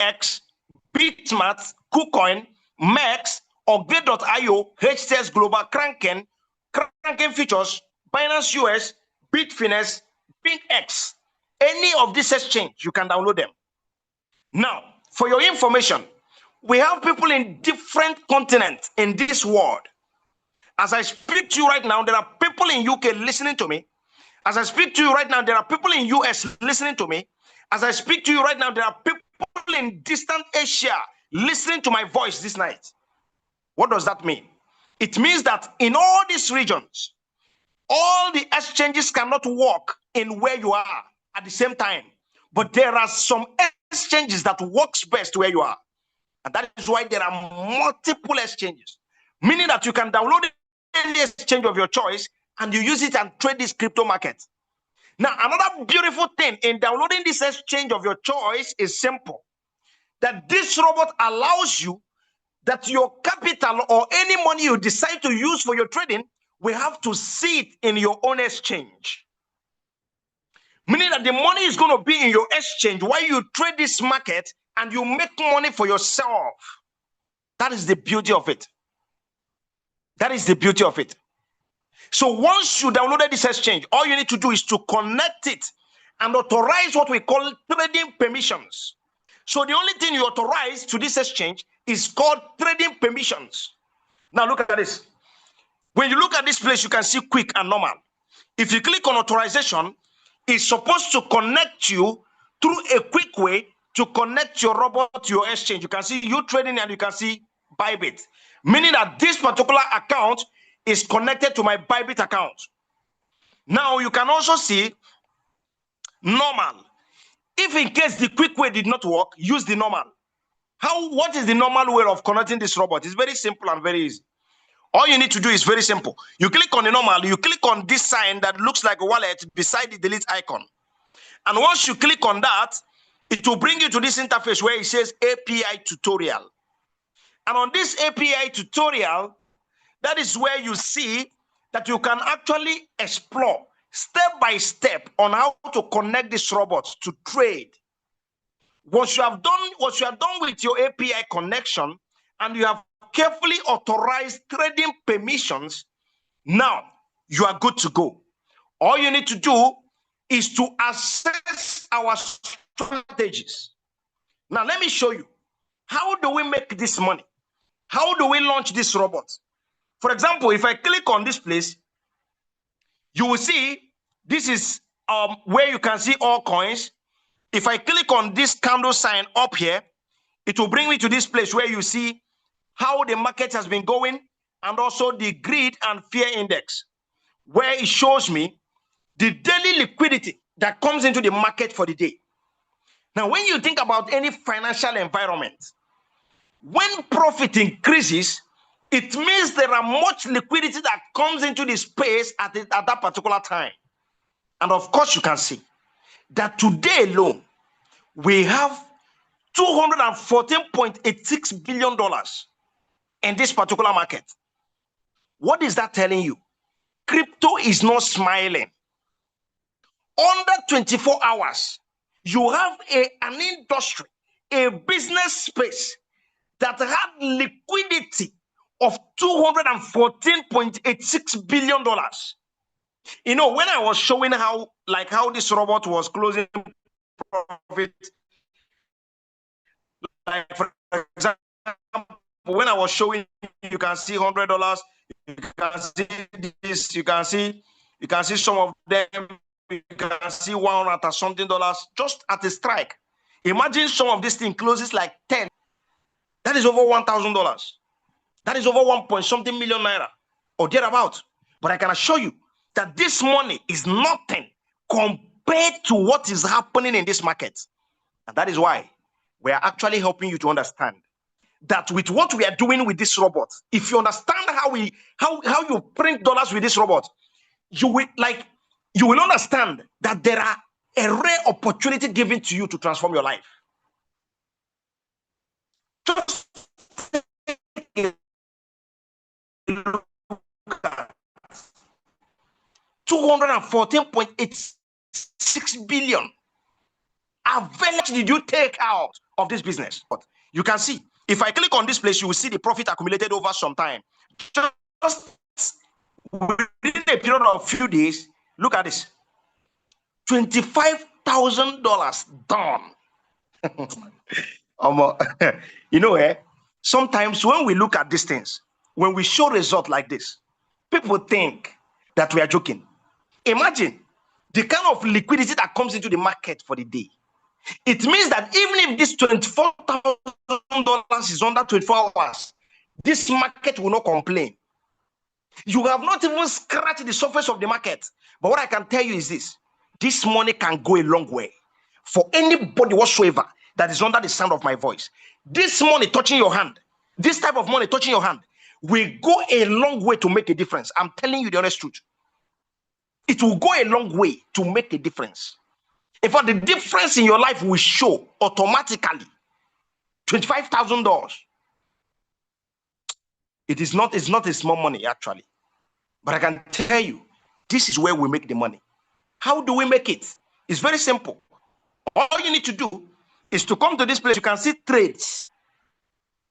X, Bitmart, KuCoin, Mex, Ogre.io, HTS Global, Kraken Futures, Binance US, Bitfinex, BitX. Any of these exchange, you can download them. Now, for your information, we have people in different continents in this world. As I speak to you right now, there are people in UK listening to me. As I speak to you right now, there are people in US listening to me. As I speak to you right now, there are people in distant Asia listening to my voice this night. What does that mean? It means that in all these regions, all the exchanges cannot work in where you are at the same time. But there are some exchanges that works best where you are. And that is why there are multiple exchanges, meaning that you can download any exchange of your choice and you use it and trade this crypto market. Now, another beautiful thing in downloading this exchange of your choice is simple. That this robot allows you that your capital or any money you decide to use for your trading, we have to see it in your own exchange. Meaning that the money is going to be in your exchange while you trade this market and you make money for yourself. That is the beauty of it. That is the beauty of it. So once you downloaded this exchange, all you need to do is to connect it and authorize what we call trading permissions. So the only thing you authorize to this exchange is called trading permissions. Now look at this. When you look at this place, you can see quick and normal. If you click on authorization, it's supposed to connect you through a quick way to connect your robot to your exchange. You can see utrading and you can see Bybit, meaning that this particular account is connected to my Bybit account. Now you can also see normal. If in case the quick way did not work, use the normal. What is the normal way of connecting this robot? It's very simple and very easy. All you need to do is very simple. You click on the normal, you click on this sign that looks like a wallet beside the delete icon. And once you click on that, it will bring you to this interface where it says API tutorial. And on this API tutorial, that is where you see that you can actually explore step by step on how to connect this robot to trade. Once you have done with your API connection and you have carefully authorized trading permissions, now you are good to go. All you need to do is to assess our strategies. Now let me show you. How do we make this money? How do we launch this robot? For example, if I click on this place, you will see this is where you can see all coins. If I click on this candle sign up here, it will bring me to this place where you see how the market has been going and also the greed and fear index, where it shows me the daily liquidity that comes into the market for the day. Now, when you think about any financial environment, when profit increases, it means there are much liquidity that comes into the space at that particular time. And of course, you can see that today alone, we have $214.86 billion in this particular market. What is that telling you? Crypto is not smiling. Under 24 hours, you have an industry, a business space that had liquidity of $214.86 billion. You know, when I was showing how this robot was closing profit, like for example, when I was showing, you can see $100, you can see this, you can see some of them, you can see $100 or something just at a strike. Imagine some of this thing closes like 10. That is over $1,000. That is over 1 point something million naira or thereabout. But I can assure you that this money is nothing compared to what is happening in this market. And that is why we are actually helping you to understand that with what we are doing with this robot, if you understand how you print dollars with this robot, you will understand that there are a rare opportunity given to you to transform your life. Just look at 214.86 billion. How much did you take out of this business. But you can see, if I click on this place, you will see the profit accumulated over some time. Just within a period of few days, look at this. $25,000 done. You know, sometimes when we look at these things, when we show result like this, people think that we are joking. Imagine the kind of liquidity that comes into the market for the day. It means that even if this $24,000 is under 24 hours, this market will not complain. You have not even scratched the surface of the market. But what I can tell you is this money can go a long way for anybody whatsoever that is under the sound of my voice. This money touching your hand, this type of money touching your hand will go a long way to make a difference. I'm telling you the honest truth. It will go a long way to make a difference. In fact, the difference in your life will show automatically. $25,000. It's not a small money, actually. But I can tell you, this is where we make the money. How do we make it? It's very simple. All you need to do is to come to this place. You can see trades.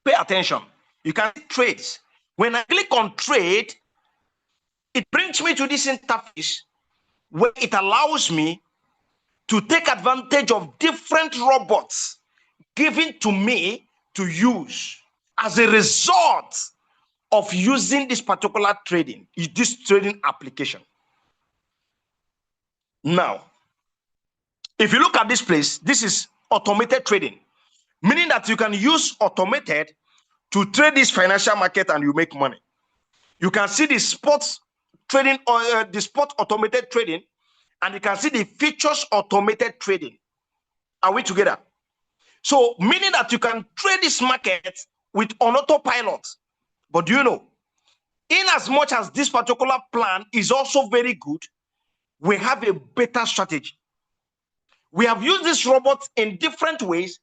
Pay attention. You can see trades. When I click on trade, it brings me to this interface where it allows me to take advantage of different robots given to me to use as a result of using this particular trading application. Now, if you look at this place, this is automated trading, meaning that you can use automated to trade this financial market and you make money. You can see the spot trading or the spot automated trading, and you can see the futures automated trading. Are we together? So, meaning that you can trade this market with on autopilot. But do you know, in as much as this particular plan is also very good, we have a better strategy. We have used this robot in different ways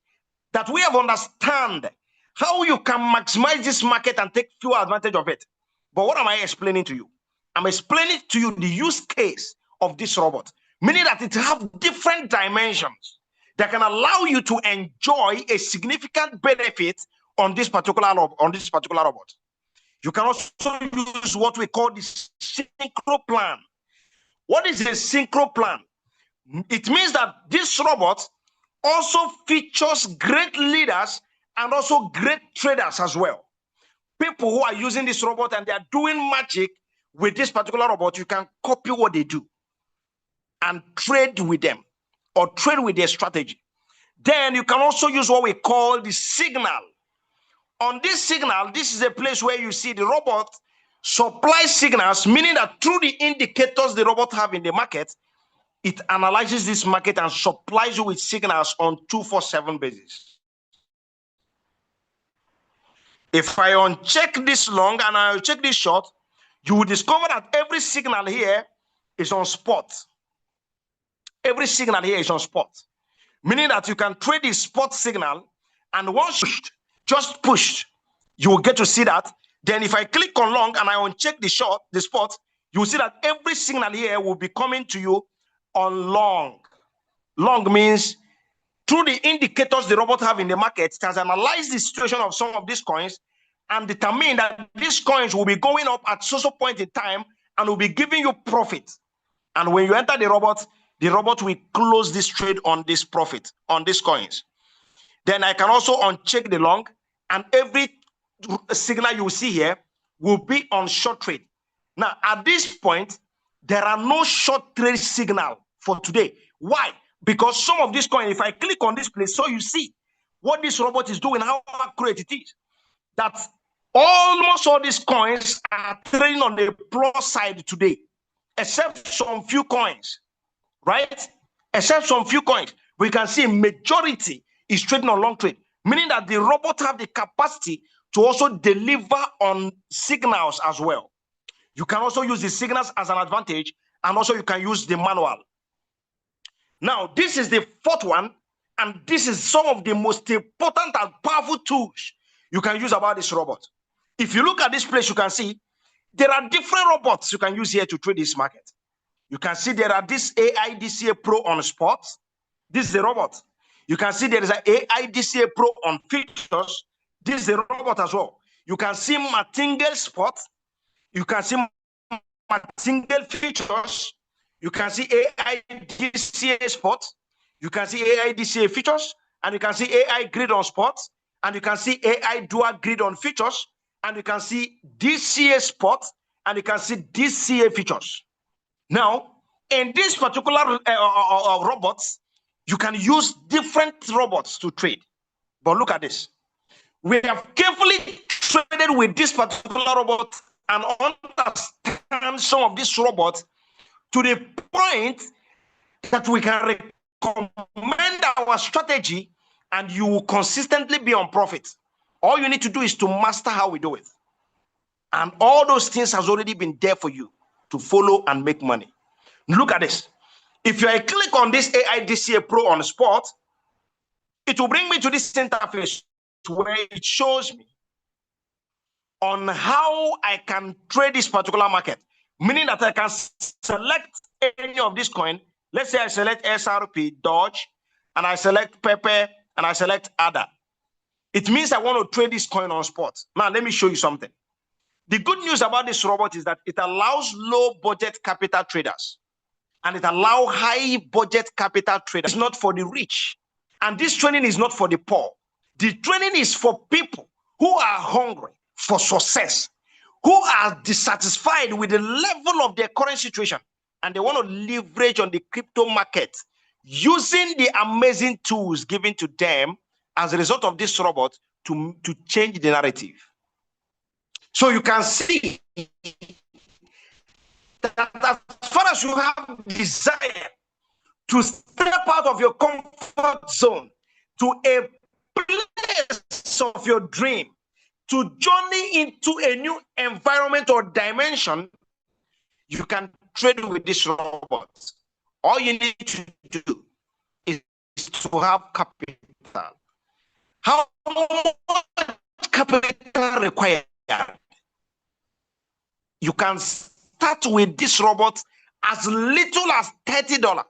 that we have understand how you can maximize this market and take full advantage of it. But what am I explaining to you? I'm explaining to you the use case of this robot, meaning that it has different dimensions that can allow you to enjoy a significant benefit on this particular robot. You can also use what we call the synchro plan. What is a synchro plan? It means that this robot also features great leaders and also great traders as well. People who are using this robot and they are doing magic with this particular robot, you can copy what they do and trade with them or trade with their strategy. Then you can also use what we call the signal. On this signal, this is a place where you see the robot supply signals, meaning that through the indicators the robot have in the market, it analyzes this market and supplies you with signals on 24/7 basis. If I uncheck this long and I check this short, you will discover that every signal here is on spot. Every signal here is on spot, meaning that you can trade the spot signal, and once just pushed, you will get to see that. Then if I click on long and I uncheck the spot, you will see that every signal here will be coming to you on long. Long means through the indicators the robot have in the market, it has analyzed the situation of some of these coins and determined that these coins will be going up at so point in time and will be giving you profit. And when you enter the robot will close this trade on this profit, on these coins. Then I can also uncheck the long, and every signal you see here will be on short trade. Now, at this point, there are no short trade signal for today. Why? Because some of these coins, if I click on this place, so you see what this robot is doing, how accurate it is. That almost all these coins are trading on the plus side today, except some few coins, right? Except some few coins. We can see majority is trading on long trade, meaning that the robot have the capacity to also deliver on signals as well. You can also use the signals as an advantage, and also you can use the manual. Now, this is the fourth one, and this is some of the most important and powerful tools you can use about this robot. If you look at this place, you can see there are different robots you can use here to trade this market. You can see there are this AI DCA Pro on spot. This is the robot. You can see there is an AIDCA Pro on futures. This is a robot as well. You can see martingale spot. You can see martingale futures. You can see AIDCA spot. You can see AIDCA futures, and you can see AI grid on spot, and you can see AI dual grid on futures, and you can see DCA spot, and you can see DCA futures. Now, in this particular robots, you can use different robots to trade. But look at this. We have carefully traded with this particular robot and understand some of these robots to the point that we can recommend our strategy and you will consistently be on profit. All you need to do is to master how we do it. And all those things has already been there for you to follow and make money. Look at this. If I click on this AIDCA Pro on spot, it will bring me to this interface where it shows me on how I can trade this particular market, meaning that I can select any of this coin. Let's say I select SRP, Dodge, and I select Pepe, and I select ADA. It means I want to trade this coin on spot. Now, let me show you something. The good news about this robot is that it allows low budget capital traders, and it allows high budget capital traders. It's not for the rich. And this training is not for the poor. The training is for people who are hungry for success, who are dissatisfied with the level of their current situation, and they want to leverage on the crypto market using the amazing tools given to them as a result of this robot to change the narrative. So you can see that as far as you have desire to step out of your comfort zone to a place of your dream, to journey into a new environment or dimension, you can trade with this robot. All you need to do is to have capital. How much capital required? You can start with this robot as little as $30.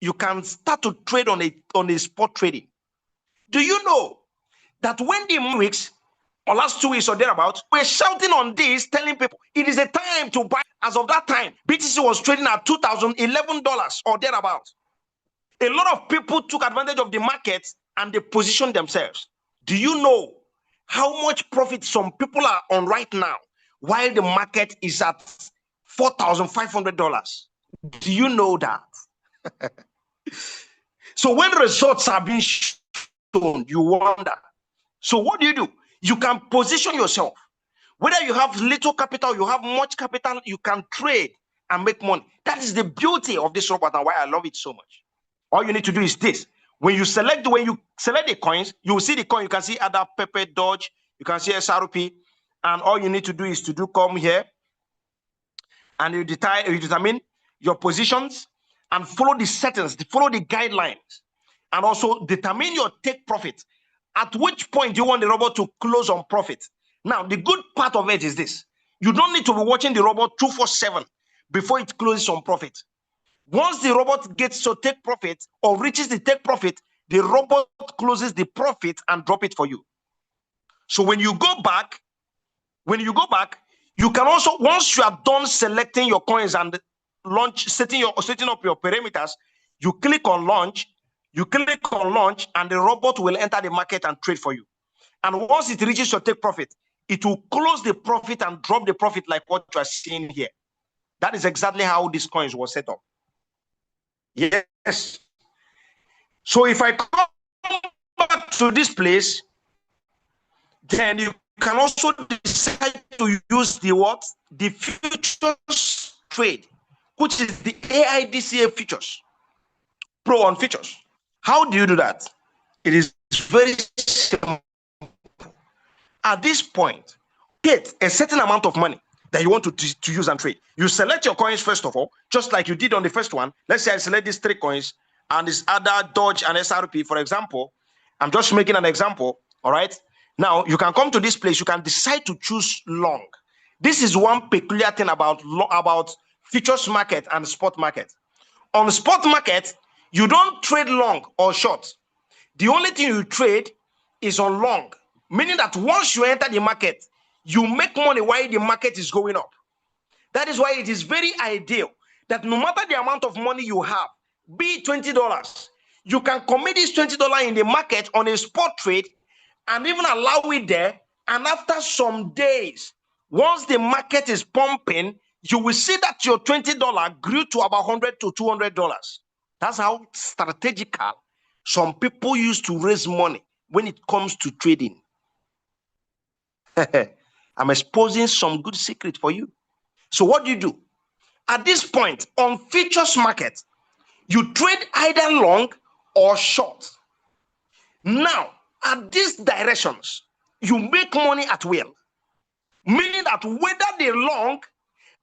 You can start to trade on a spot trading. Do you know that when the weeks or last 2 weeks or thereabout, we're shouting on this, telling people it is a time to buy. As of that time, BTC was trading at $2,011 or thereabout. A lot of people took advantage of the market and they positioned themselves. Do you know how much profit some people are on right now while the market is at $4,500? Do you know that? So when results are being shown, you wonder. So what do? You can position yourself. Whether you have little capital, you have much capital, you can trade and make money. That is the beauty of this robot and why I love it so much. All you need to do is this. When you select the coins, you will see the coin. You can see ADA, Pepe, Dodge. You can see SRP. And all you need to do is to come here and you determine your positions and follow the settings, follow the guidelines, and also determine your take profit. At which point you want the robot to close on profit. Now, the good part of it is this. You don't need to be watching the robot 24/7 before it closes on profit. Once the robot gets to take profit or reaches the take profit, the robot closes the profit and drop it for you. So when you go back, you can also, once you are done selecting your coins and setting up your parameters, you click on launch, and the robot will enter the market and trade for you. And once it reaches your take profit, it will close the profit and drop the profit like what you are seeing here. That is exactly how this coins was set up. Yes. So if I come back to this place, then you can also decide to use the futures trade, which is the AIDCA futures, Pro on futures. How do you do that? It is very simple. At this point, get a certain amount of money that you want to use and trade. You select your coins first of all, just like you did on the first one. Let's say I select these 3 coins and this ADA, Dodge, and SRP, for example. I'm just making an example, all right? Now, you can come to this place. You can decide to choose long. This is one peculiar thing about futures market and spot market. On the spot market, You don't trade long or short. The only thing you trade is on long, meaning that once you enter the market, you make money while the market is going up. That is why it is very ideal that no matter the amount of money you have, be it $20, you can commit this $20 in the market on a spot trade and even allow it there. And after some days, once the market is pumping, you will see that your $20 grew to about $100 to $200. That's how strategical some people used to raise money when it comes to trading. I'm exposing some good secret for you. So what do? At this point, on futures market, you trade either long or short. Now, at these directions, you make money at will. Meaning that whether they're long,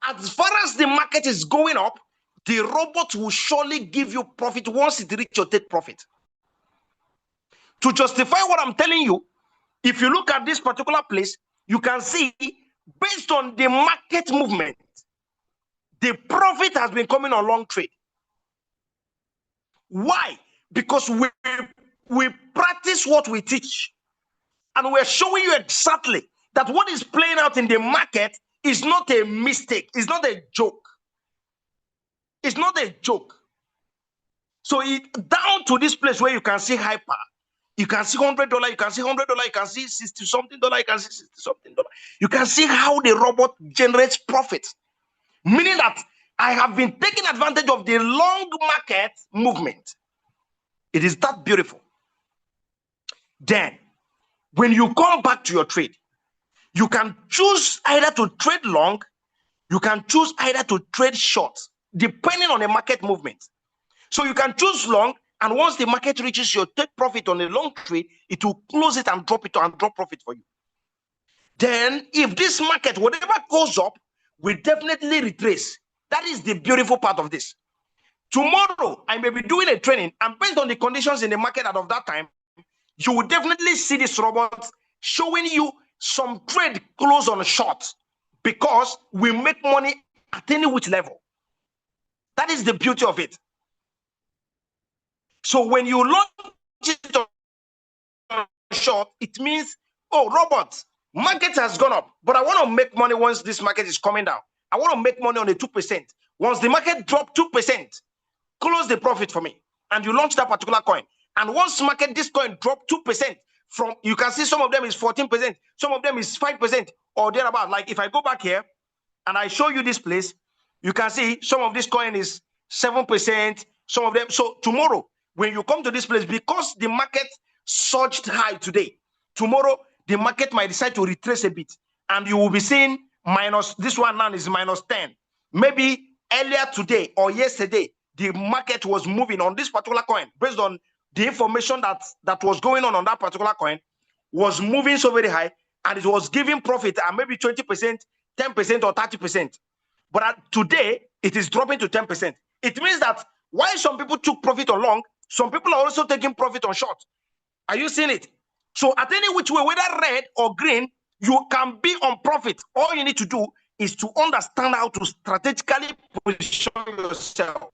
as far as the market is going up, the robot will surely give you profit once it reaches your take profit. To justify what I'm telling you, if you look at this particular place, you can see, based on the market movement, the profit has been coming on long trade. Why? Because we practice what we teach. And we're showing you exactly that what is playing out in the market is not a mistake. It's not a joke. It's not a joke. So down to this place where you can see hyper, you can see $100, you can see $100, you can see $60-something, you can see $60-something. You can see how the robot generates profit. Meaning that I have been taking advantage of the long market movement. It is that beautiful. Then, when you come back to your trade, you can choose either to trade long, you can choose either to trade short, depending on the market movement. So you can choose long, and once the market reaches your take profit on a long trade, it will close it and drop profit for you. Then, if this market, whatever goes up, will definitely retrace. That is the beautiful part of this. Tomorrow, I may be doing a training, and based on the conditions in the market out of that time, you will definitely see this robot showing you some trade close on short, because we make money at any which level. That is the beauty of it. So when you launch it on short, it means, oh, robot, market has gone up, but I want to make money once this market is coming down. I want to make money on the 2%. Once the market dropped 2%, close the profit for me. And you launch that particular coin. And once this coin dropped 2%, from, you can see some of them is 14%, some of them is 5% or thereabout. Like if I go back here and I show you this place, you can see some of this coin is 7%, some of them. So tomorrow, when you come to this place, because the market surged high today, tomorrow the market might decide to retrace a bit, and you will be seeing minus, this one now is minus 10. Maybe earlier today or yesterday, the market was moving on this particular coin based on the information that was going on that particular coin, was moving so very high, and it was giving profit at maybe 20%, 10% or 30%. But today, it is dropping to 10%. It means that while some people took profit on long, some people are also taking profit on short. Are you seeing it? So at any which way, whether red or green, you can be on profit. All you need to do is to understand how to strategically position yourself.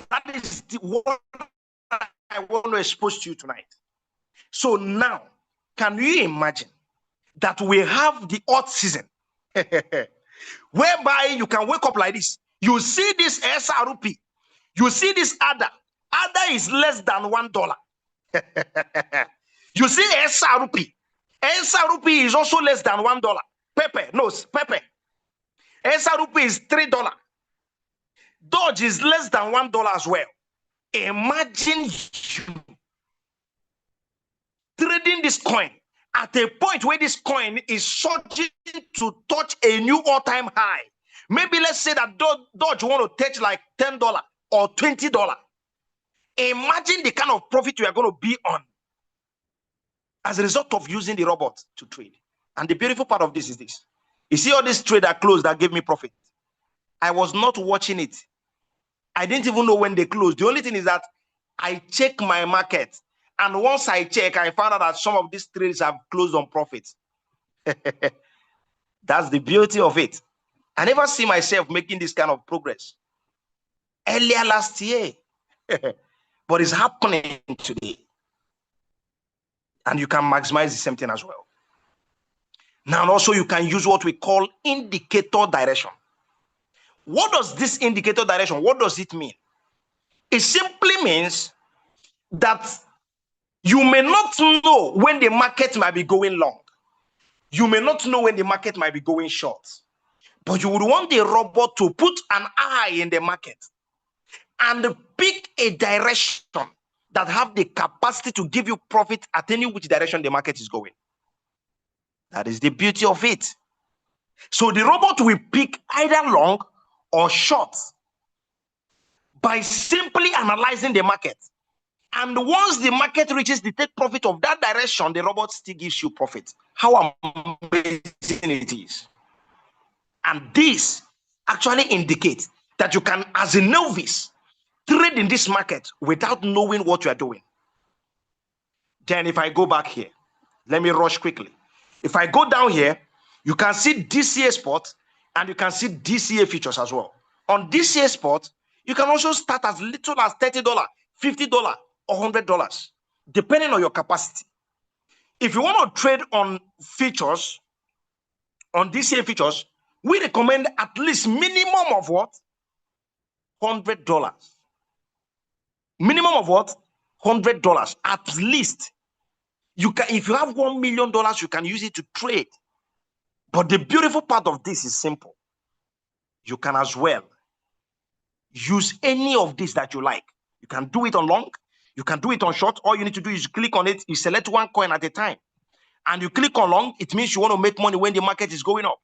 That is what I want to expose to you tonight. So now, can you imagine that we have the hot season, whereby you can wake up like this? You see this SRP, you see this ADA. ADA is less than $1. You see SRP. SRP is also less than $1. Pepper. SRP is $3. Dodge is less than $1 as well. Imagine you trading this coin at a point where this coin is surging to touch a new all-time high. Maybe let's say that Dodge want to touch like $10 or $20. Imagine the kind of profit you are going to be on as a result of using the robot to trade. And the beautiful part of this is this. You see all this trade that closed that gave me profit. I was not watching it. I didn't even know when they closed. The only thing is that I check my market. And once I check, I found out that some of these trades have closed on profit. That's the beauty of it. I never see myself making this kind of progress. earlier last year. But it's happening today. And you can maximize the same thing as well. Now, also, you can use what we call indicator direction. What does this indicator direction, what does it mean? It simply means that you may not know when the market might be going long. You may not know when the market might be going short. But you would want the robot to put an eye in the market and pick a direction that have the capacity to give you profit at any which direction the market is going. That is the beauty of it. So the robot will pick either long or short by simply analyzing the market. And once the market reaches the take profit of that direction, the robot still gives you profit. How amazing it is. And this actually indicates that you can, as a novice, trade in this market without knowing what you are doing. Then if I go back here, let me rush quickly. If I go down here, you can see DCA spot and you can see DCA futures as well. On DCA spot, you can also start as little as $30, $50, or $100, depending on your capacity. If you want to trade on futures, on DCA futures, we recommend at least minimum of what? $100. Minimum of what? $100 at least. You can, if you have $1 million, you can use it to trade. But the beautiful part of this is simple. You can as well use any of this that you like. You can do it on long, you can do it on short. All you need to do is click on it, you select one coin at a time. And you click on long, it means you want to make money when the market is going up.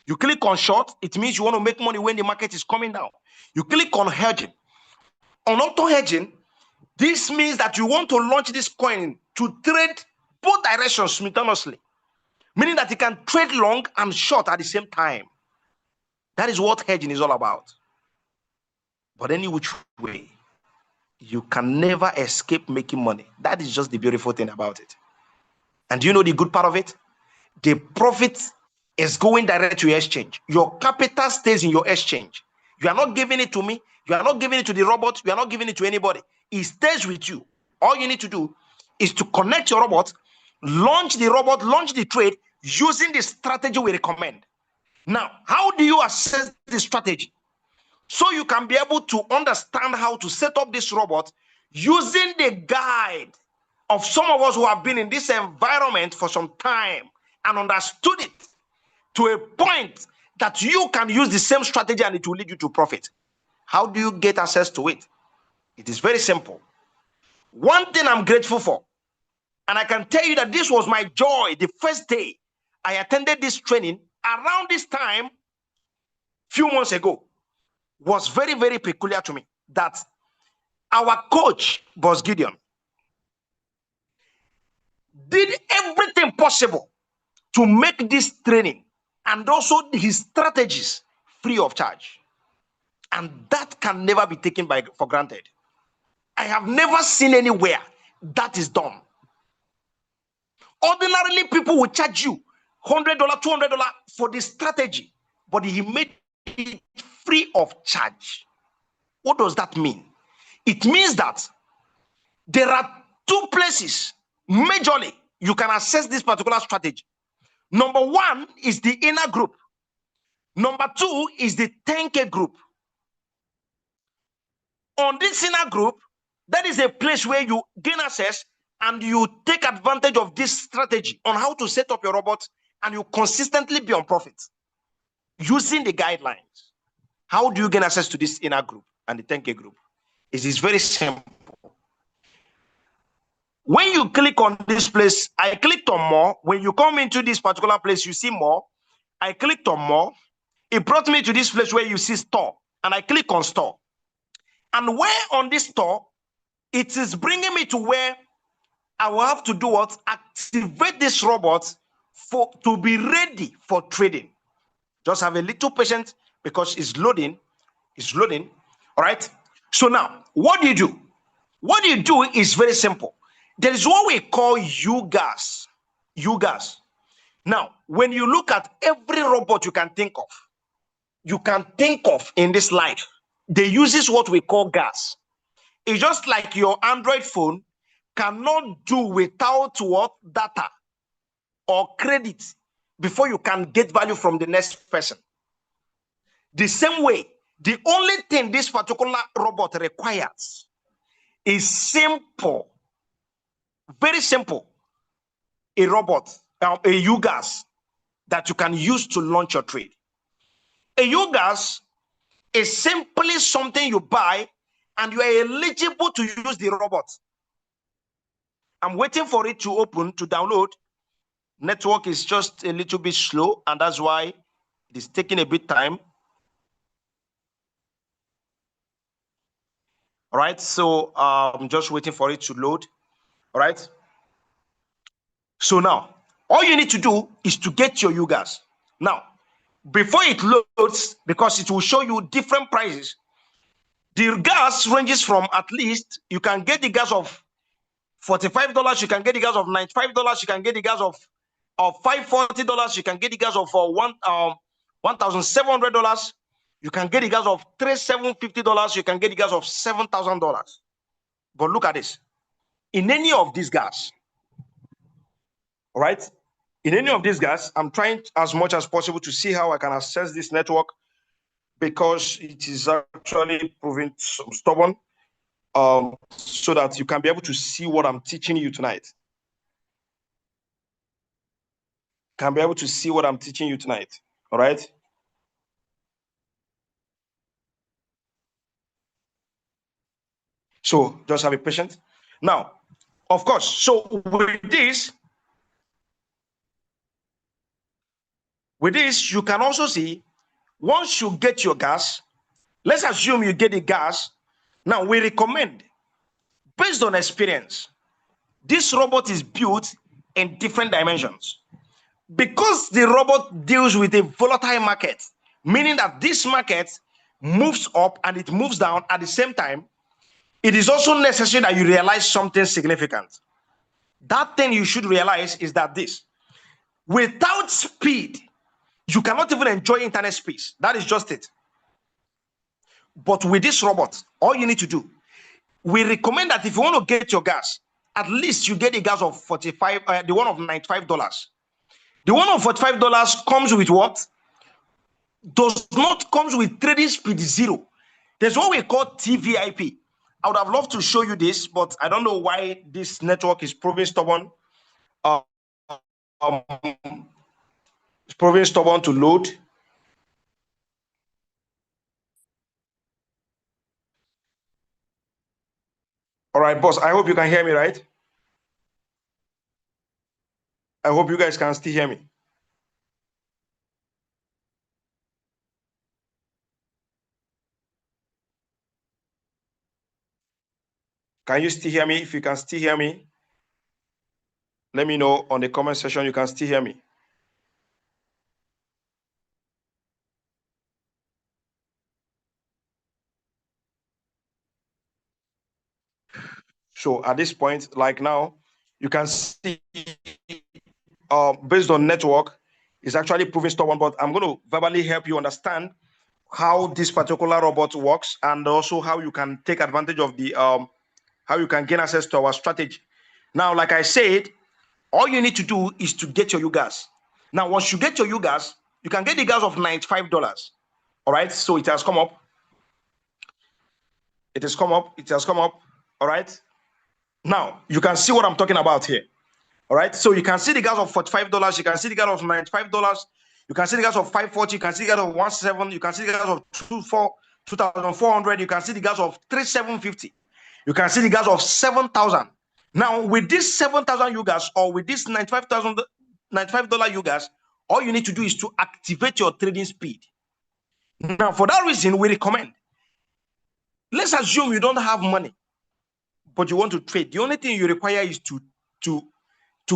You click on short, it means you want to make money when the market is coming down. You click on hedging. On auto hedging, this means that you want to launch this coin to trade both directions simultaneously, meaning that you can trade long and short at the same time. That is what hedging is all about. But any which way, you can never escape making money. That is just the beautiful thing about it. And do you know the good part of it? The profit is going direct to your exchange. Your capital stays in your exchange. You are not giving it to me. You are not giving it to the robot. You are not giving it to anybody. It stays with you. All you need to do is to connect your robot, launch the robot, launch the trade using the strategy we recommend. Now, how do you assess the strategy? So you can be able to understand how to set up this robot using the guide of some of us who have been in this environment for some time and understood it to a point that you can use the same strategy and it will lead you to profit. How do you get access to it? It is very simple. One thing I'm grateful for, and I can tell you that this was my joy the first day I attended this training around this time, few months ago, was very, very peculiar to me, that our coach, Boss Gideon, did everything possible to make this training and also his strategies free of charge. And that can never be taken for granted. I have never seen anywhere that is done. Ordinarily, people will charge you $100, $200 for the strategy, but he made it free of charge. What does that mean? It means that there are two places majorly you can access this particular strategy. Number one is the inner group. Number two is the 10K group. On this inner group, that is a place where you gain access and you take advantage of this strategy on how to set up your robot and you consistently be on profit using the guidelines. How do you gain access to this inner group and the 10K group? It is very simple. When you click on this place, I clicked on more. When you come into this particular place, you see more. I clicked on more. It brought me to this place where you see store, and I click on store. And where on this store, it is bringing me to where I will have to do what? Activate this robot to be ready for trading. Just have a little patience because it's loading. It's loading. All right. So now, what do you do? What you do is very simple. There is what we call UGAS. UGAS. Now, when you look at every robot you can think of in this life, they uses what we call gas. It's just like your Android phone cannot do without what? Data or credit before you can get value from the next person. The same way, the only thing this particular robot requires is simple, very simple, a robot, a UGAS that you can use to launch your trade. A UGAS is simply something you buy and you are eligible to use the robot. I'm waiting for it to open, to download. Network is just a little bit slow, and that's why it is taking a bit time. All right, so I'm just waiting for it to load. All right. So now, all you need to do is to get your UGAS. Now, before it loads, because it will show you different prices, the gas ranges from at least, you can get the gas of $45, you can get the gas of $95, you can get the gas of $540, you can get the gas of $1,700, you can get the gas of $3,750, you can get the gas of $7,000. But look at this. In any of these gas, all right, in any of these gas, I'm trying as much as possible to see how I can access this network, because it is actually proving stubborn, so that you can be able to see what I'm teaching you tonight. Can be able to see what I'm teaching you tonight. All right. So just have a patience. Now, of course, so with this, you can also see, once you get your gas, let's assume you get the gas. Now we recommend, based on experience, this robot is built in different dimensions. Because the robot deals with a volatile market, meaning that this market moves up and it moves down at the same time, it is also necessary that you realize something significant. That thing you should realize is that this, without speed, you cannot even enjoy internet space. That is just it. But with this robot, all you need to do, we recommend that if you want to get your gas, at least you get a gas of $45, the one of $95. The one of $45 comes with what? Does not comes with trading speed 0. There's what we call TVIP. I would have loved to show you this, but I don't know why this network is proving stubborn. It's proving stubborn to load. All right, boss, I hope you can hear me, right? I hope you guys can still hear me. Can you still hear me? If you can still hear me, let me know on the comment section you can still hear me. So at this point, like now, you can see, based on network, it's actually proving stubborn, but I'm going to verbally help you understand how this particular robot works, and also how you can take advantage of the, how you can gain access to our strategy. Now, like I said, all you need to do is to get your UGAS. Now, once you get your UGAS, you can get the gas of $95. All right, so it has come up. It has come up. It has come up. All right. Now, you can see what I'm talking about here. All right, so you can see the gas of $45. You can see the gas of $95. You can see the gas of $540. You can see the gas of $17. You can see the gas of $2,400. You can see the gas of $3,750. You can see the gas of $7,000. Now, with this $7,000 UGAS, or with this $95 UGAS, all you need to do is to activate your trading speed. Now, for that reason, we recommend, let's assume you don't have money, but you want to trade. The only thing you require is to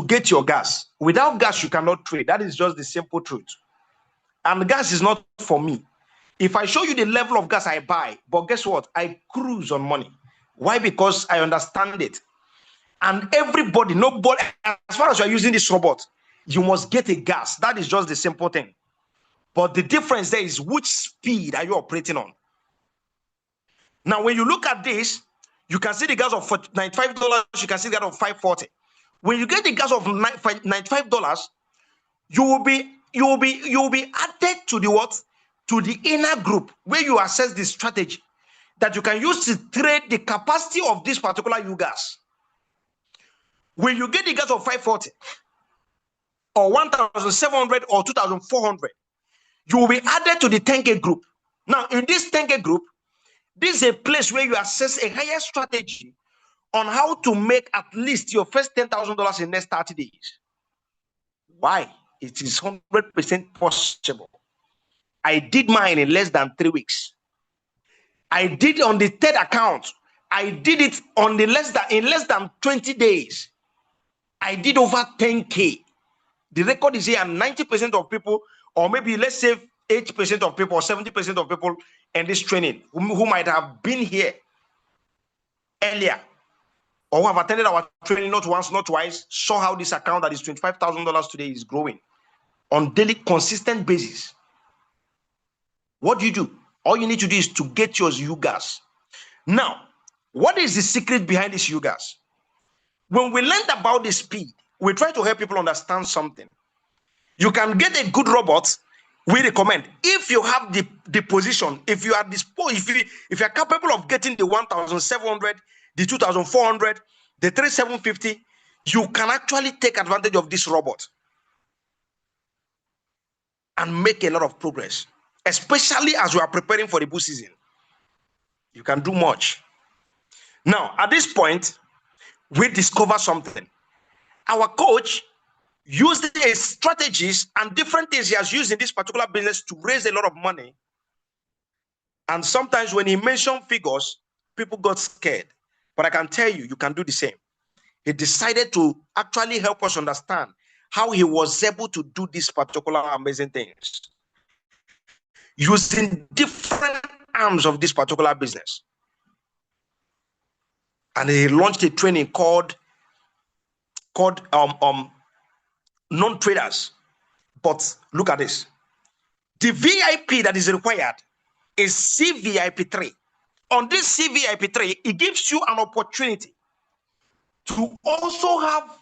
get your gas. Without gas, you cannot trade. That is just the simple truth. And gas is not for me. If I show you the level of gas I buy, but guess what? I cruise on money. Why? Because I understand it. And everybody, nobody, as far as you're using this robot, you must get a gas. That is just the simple thing. But the difference there is, which speed are you operating on? Now, when you look at this, you can see the gas of $95. You can see the gas of $5.40. When you get the gas of $95, you will be added to the what? To the inner group where you assess the strategy that you can use to trade the capacity of this particular gas. When you get the gas of 540 or 1,700 or 2,400, you will be added to the 10K group. Now, in this 10K group, this is a place where you assess a higher strategy on how to make at least your first $10,000 in the next 30 days. Why? It is 100% possible. I did mine in less than 3 weeks. I did on the third account. I did it on in less than 20 days. I did over 10K. The record is here, and 90% of people, or maybe let's say 80% of people or 70% of people in this training who might have been here earlier or who have attended our training not once, not twice, saw how this account that is $25,000 today is growing on daily consistent basis. What do you do? All you need to do is to get your UGAs. Now, what is the secret behind this UGAs? When we learned about the speed, we try to help people understand something. You can get a good robot. We recommend if you have the position, if you are disposed, if you are capable of getting the 1,700, the 2,400, the 3,750, you can actually take advantage of this robot and make a lot of progress, especially as you are preparing for the bull season. You can do much. Now, at this point, we discover something. Our coach used the strategies and different things he has used in this particular business to raise a lot of money. And sometimes when he mentioned figures, people got scared. But I can tell you, you can do the same. He decided to actually help us understand how he was able to do these particular amazing things using different arms of this particular business. And he launched a training called non-traders. But look at this. The VIP that is required is CVIP3. On this CVIP3, it gives you an opportunity to also have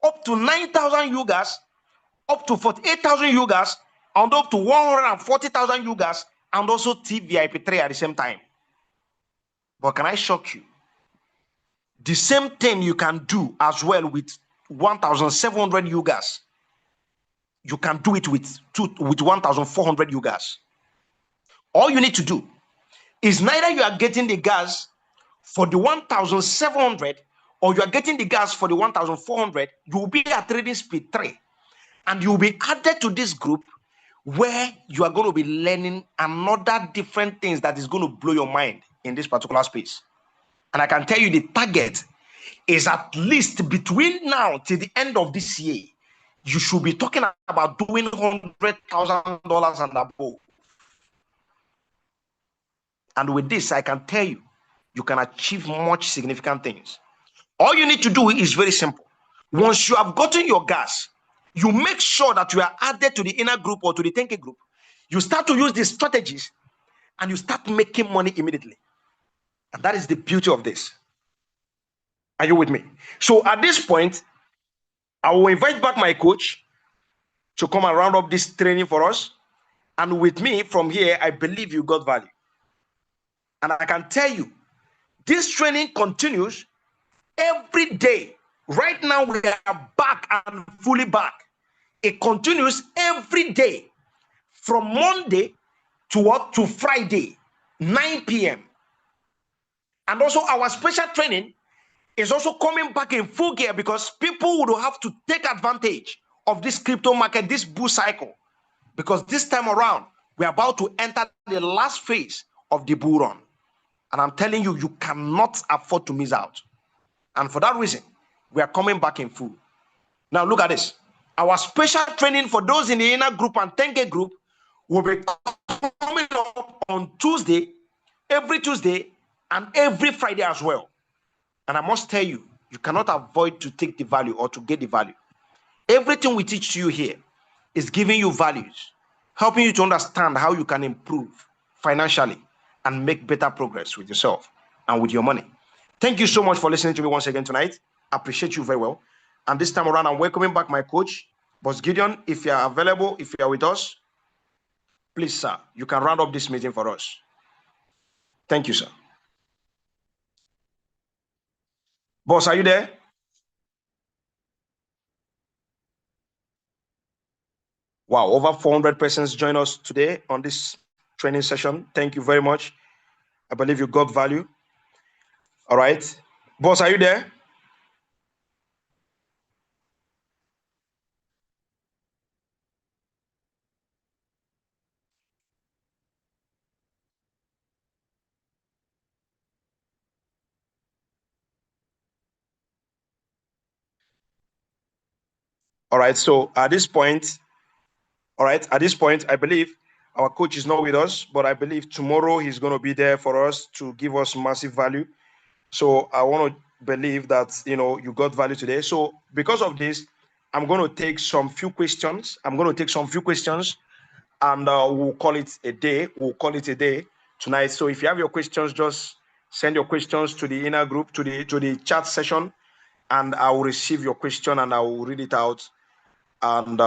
up to 9,000 UGAs, up to 48,000 UGAs, and up to 140,000 UGAs, and also TVIP3 at the same time. But can I shock you? The same thing you can do as well with 1,700 UGAs. You can do it with 1,400 UGAs. All you need to do is neither you are getting the gas for the 1,700 or you are getting the gas for the 1,400, you will be at trading speed 3. And you will be added to this group where you are going to be learning another different things that is going to blow your mind in this particular space. And I can tell you the target is at least between now till the end of this year, you should be talking about doing $100,000 and above. And with this, I can tell you, you can achieve much significant things. All you need to do is very simple. Once you have gotten your gas, you make sure that you are added to the inner group or to the 10K group. You start to use these strategies and you start making money immediately. And that is the beauty of this. Are you with me? So at this point, I will invite back my coach to come and round up this training for us. And with me from here, I believe you got value. And I can tell you, this training continues every day. Right now, we are back and fully back. It continues every day from Monday to what? To Friday, 9 p.m. And also our special training is also coming back in full gear because people would have to take advantage of this crypto market, this bull cycle. Because this time around, we're about to enter the last phase of the bull run. And I'm telling you, you cannot afford to miss out. And for that reason, we are coming back in full. Now look at this. Our special training for those in the inner group and 10K group will be coming up on Tuesday, every Tuesday, and every Friday as well. And I must tell you, you cannot avoid to take the value or to get the value. Everything we teach you here is giving you values, helping you to understand how you can improve financially and make better progress with yourself. and with your money. Thank you so much for listening to me once again tonight. I appreciate you very well. And this time around, I'm welcoming back my coach, Boss Gideon. If you are available, if you are with us, please, sir, you can round up this meeting for us. Thank you, sir. Boss, are you there? Wow, over 400 persons join us today on this training session. Thank you very much. I believe you got value. All right. Boss, are you there? All right. So at this point, I believe our coach is not with us, but I believe tomorrow he's going to be there for us to give us massive value. So I want to believe that, you got value today. So because of this, I'm going to take some few questions. And we'll call it a day. Tonight. So if you have your questions, just send your questions to the inner group, to the chat session, and I will receive your question and I will read it out. And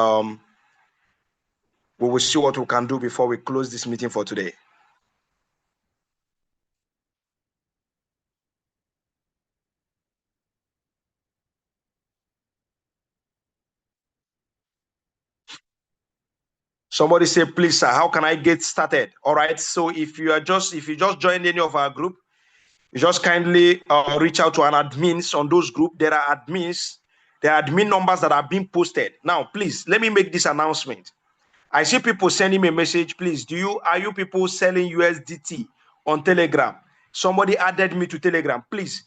we will see what we can do before we close this meeting for today. Somebody say, please, sir, how can I get started? All right. So if you just joined any of our group, you just kindly reach out to an admins on those group. There are admin numbers that are being posted. Now, please, let me make this announcement. I see people sending me a message. Please, are you people selling USDT on Telegram? Somebody added me to Telegram. Please,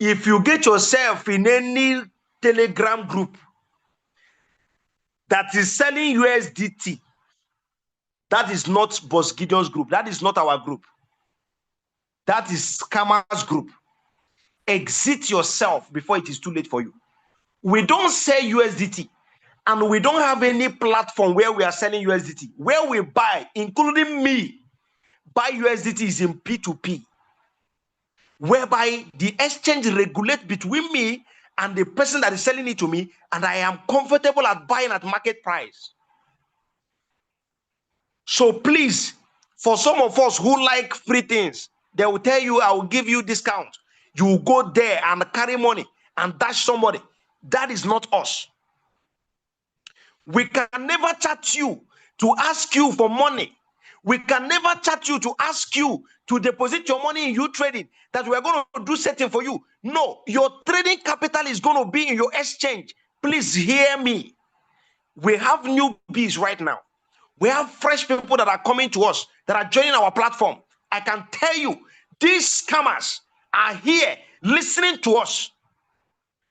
if you get yourself in any Telegram group that is selling USDT, that is not Boss Gideon's group. That is not our group. That is Scammers group. Exit yourself before it is too late for you. We don't sell USDT, and we don't have any platform where we are selling USDT. Where we buy, including me, buy USDT is in P2P, whereby the exchange regulates between me and the person that is selling it to me, and I am comfortable at buying at market price. So please, for some of us who like free things, they will tell you, I will give you discount. You will go there and carry money and dash somebody. That is not us. We can never chat you to ask you for money. We can never chat you to ask you to deposit your money in utrading, that we are going to do something for you. No, your trading capital is going to be in your exchange. Please hear me. We have newbies right now. We have fresh people that are coming to us, that are joining our platform. I can tell you, these scammers are here listening to us.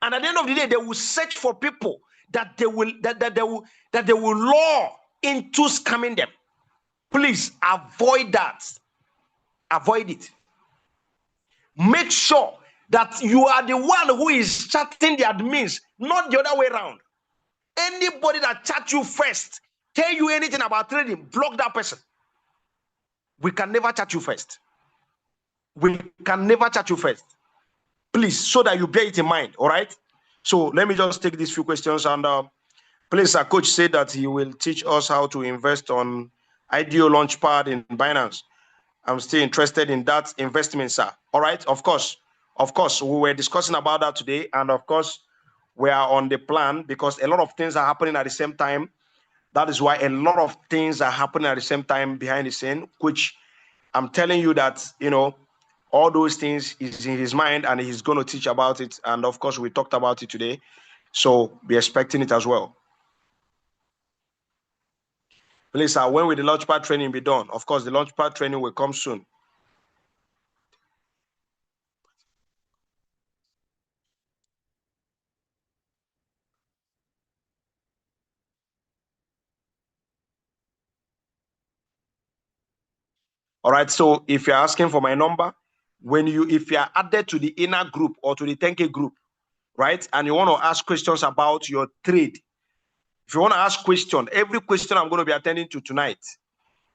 And at the end of the day, they will search for people that they will lure into scamming them. Please avoid that. Avoid it. Make sure that you are the one who is chatting the admins, not the other way around. Anybody that chat you first, tell you anything about trading, block that person. We can never chat you first. We can never chat you first. Please, so that you bear it in mind, all right? So let me just take these few questions. And please, our coach said that he will teach us how to invest on IDO Launchpad in Binance. I'm still interested in that investment, sir. All right, of course, we were discussing about that today. And of course, we are on the plan because a lot of things are happening at the same time. That is why a lot of things are happening at the same time behind the scene, which I'm telling you that, all those things is in his mind and he's going to teach about it. And of course, we talked about it today. So be expecting it as well. Please, sir, when will the Launchpad training be done? Of course, the Launchpad training will come soon. All right. So if you're asking for my number, if you are added to the inner group or to the 10K group, right, and you want to ask questions about your trade, if you want to ask question, every question I'm going to be attending to tonight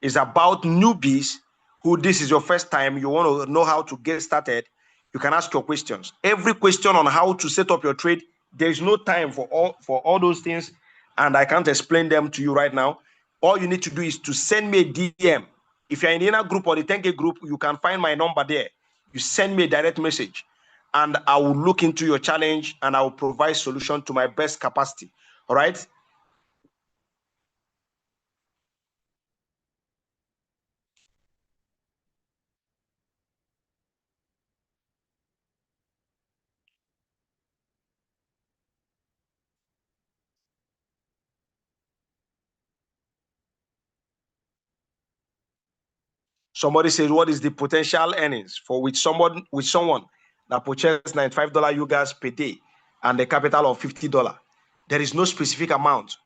is about newbies who this is your first time, you want to know how to get started, you can ask your questions. Every question on how to set up your trade, there's no time for all those things, and I can't explain them to you right now. All you need to do is to send me a DM. If you're in the inner group or the 10K group, you can find my number there. You send me a direct message, and I will look into your challenge and I will provide solution to my best capacity. All right. Somebody says, what is the potential earnings for with someone that purchased $95 you guys per day and a capital of $50? There is no specific amount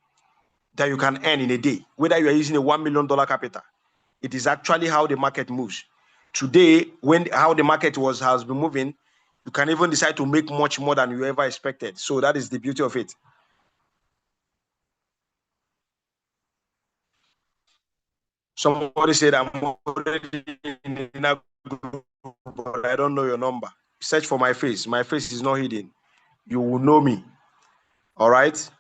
that you can earn in a day, whether you are using a $1 million capital. It is actually how the market moves. Today, how the market has been moving, you can even decide to make much more than you ever expected. So that is the beauty of it. Somebody said, I'm already in a group, but I don't know your number. Search for my face. My face is not hidden. You will know me. All right?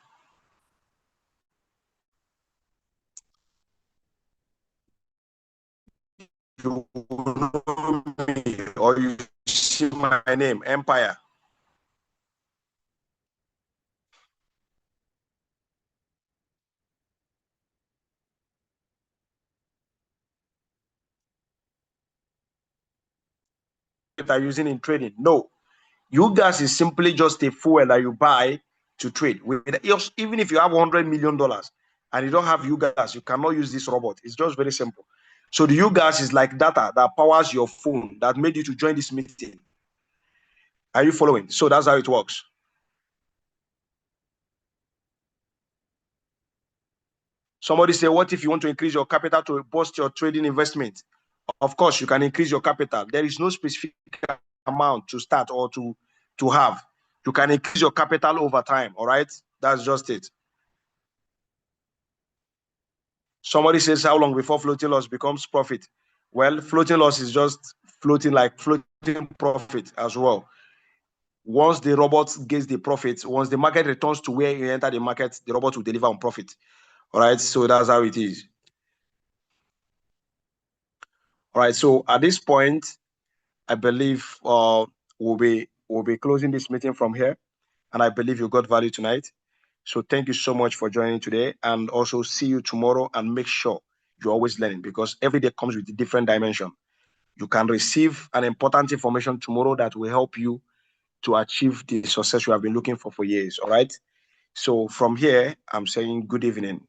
You will know me, or you see my name, Empire. That are using in trading. No. You guys is simply just a fuel that you buy to trade. Even if you have $100 million and you don't have you guys, you cannot use this robot. It's just very simple. So the you guys is like data that powers your phone that made you to join this meeting. Are you following? So that's how it works. Somebody say, what if you want to increase your capital to boost your trading investment? Of course, you can increase your capital. There is no specific amount to start or to have. You can increase your capital over time. All right. That's just it. Somebody says, how long before floating loss becomes profit? Well, floating loss is just floating profit as well. Once the robot gets the profit, once the market returns to where you enter the market, the robot will deliver on profit. All right. So that's how it is. All right. So at this point, I believe we'll be closing this meeting from here, and I believe you got value tonight. So thank you so much for joining today, and also see you tomorrow. And make sure you're always learning, because every day comes with a different dimension. You can receive an important information tomorrow that will help you to achieve the success you have been looking for years. All right. So from here, I'm saying good evening.